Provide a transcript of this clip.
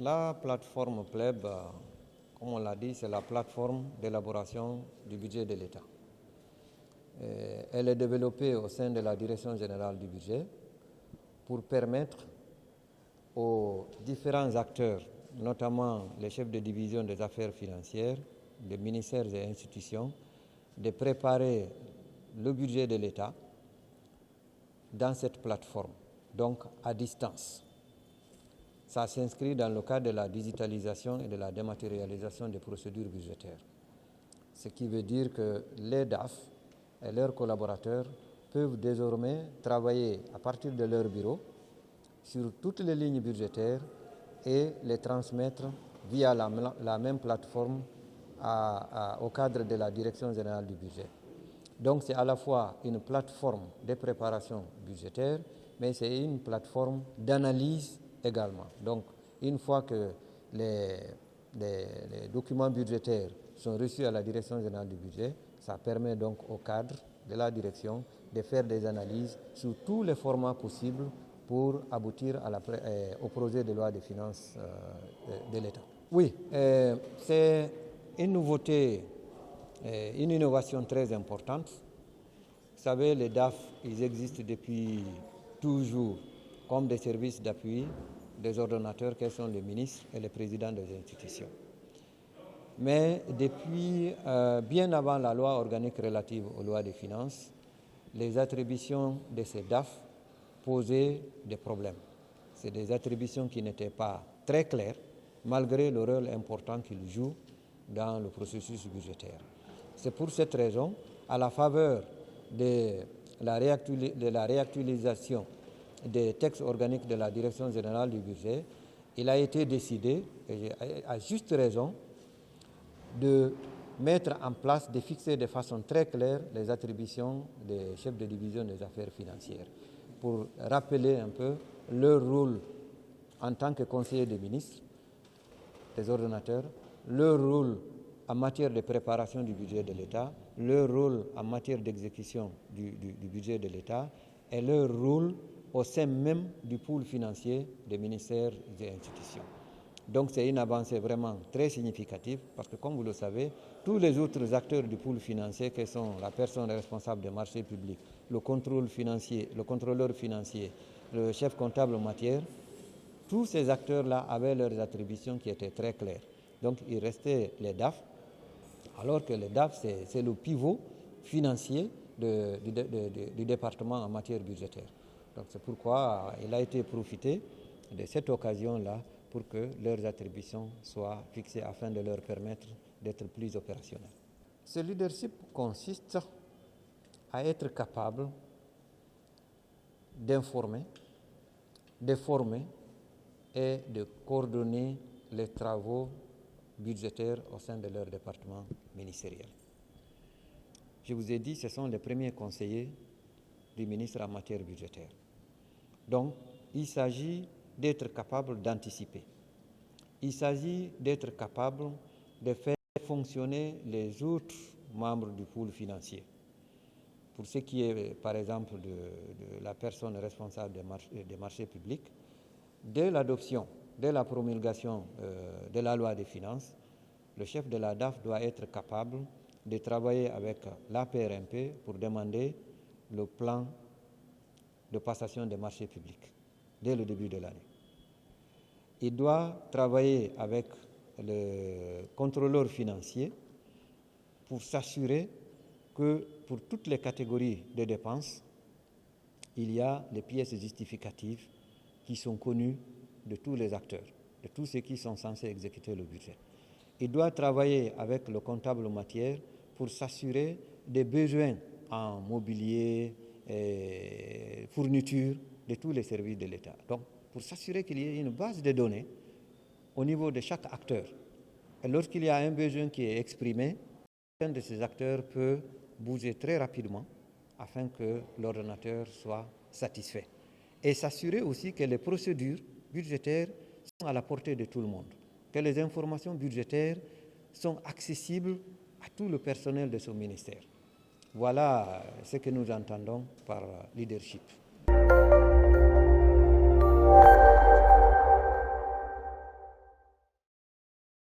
La plateforme PLEB, comme on l'a dit, c'est la plateforme d'élaboration du budget de l'État. Elle est développée au sein de la Direction générale du budget pour permettre aux différents acteurs, notamment les chefs de division des affaires financières, des ministères et institutions, de préparer le budget de l'État dans cette plateforme, donc à distance. Ça s'inscrit dans le cadre de la digitalisation et de la dématérialisation des procédures budgétaires. Ce qui veut dire que les DAF et leurs collaborateurs peuvent désormais travailler à partir de leur bureau sur toutes les lignes budgétaires et les transmettre via la même plateforme au cadre de la Direction générale du budget. Donc c'est à la fois une plateforme de préparation budgétaire, mais c'est une plateforme d'analyse également. Donc une fois que les documents budgétaires sont reçus à la Direction générale du budget, ça permet donc au cadre de la direction de faire des analyses sur tous les formats possibles pour aboutir au projet de loi de finances de l'État. Oui, c'est une nouveauté, une innovation très importante. Vous savez, les DAF, ils existent depuis toujours comme des services d'appui des ordonnateurs qui sont les ministres et les présidents des institutions. Mais depuis bien avant la loi organique relative aux lois des finances, les attributions de ces DAF posaient des problèmes. C'est des attributions qui n'étaient pas très claires, malgré le rôle important qu'ils jouent dans le processus budgétaire. C'est pour cette raison, à la faveur de la réactualisation des textes organiques de la Direction générale du budget, il a été décidé, et à juste raison, de mettre en place, de fixer de façon très claire les attributions des chefs de division des affaires financières, pour rappeler un peu leur rôle en tant que conseiller des ministres, des ordonnateurs, leur rôle en matière de préparation du budget de l'État, leur rôle en matière d'exécution du budget de l'État et leur rôle au sein même du pool financier des ministères et institutions. Donc c'est une avancée vraiment très significative parce que comme vous le savez, tous les autres acteurs du pool financier qui sont la personne responsable des marchés publics, le contrôle financier, le contrôleur financier, le chef comptable en matière, tous ces acteurs-là avaient leurs attributions qui étaient très claires. Donc il restait les DAF, alors que les DAF c'est le pivot financier du département en matière budgétaire. Donc c'est pourquoi il a été profité de cette occasion-là pour que leurs attributions soient fixées afin de leur permettre d'être plus opérationnels. Ce leadership consiste à être capable d'informer, de former et de coordonner les travaux budgétaires au sein de leur département ministériel. Je vous ai dit, ce sont les premiers conseillers du ministre en matière budgétaire. Donc, il s'agit d'être capable d'anticiper. Il s'agit d'être capable de faire fonctionner les autres membres du pool financier. Pour ce qui est, par exemple, de la personne responsable des marchés publics, dès l'adoption, dès la promulgation de la loi des finances, le chef de la DAF doit être capable de travailler avec l'APRMP pour demander le plan de passation des marchés publics dès le début de l'année. Il doit travailler avec le contrôleur financier pour s'assurer que pour toutes les catégories de dépenses, il y a les pièces justificatives qui sont connues de tous les acteurs, de tous ceux qui sont censés exécuter le budget. Il doit travailler avec le comptable en matière pour s'assurer des besoins en mobilier et fourniture de tous les services de l'État. Donc, pour s'assurer qu'il y ait une base de données au niveau de chaque acteur. Et lorsqu'il y a un besoin qui est exprimé, chacun de ces acteurs peut bouger très rapidement afin que l'ordonnateur soit satisfait. Et s'assurer aussi que les procédures budgétaires sont à la portée de tout le monde, que les informations budgétaires sont accessibles à tout le personnel de ce ministère. Voilà ce que nous entendons par leadership.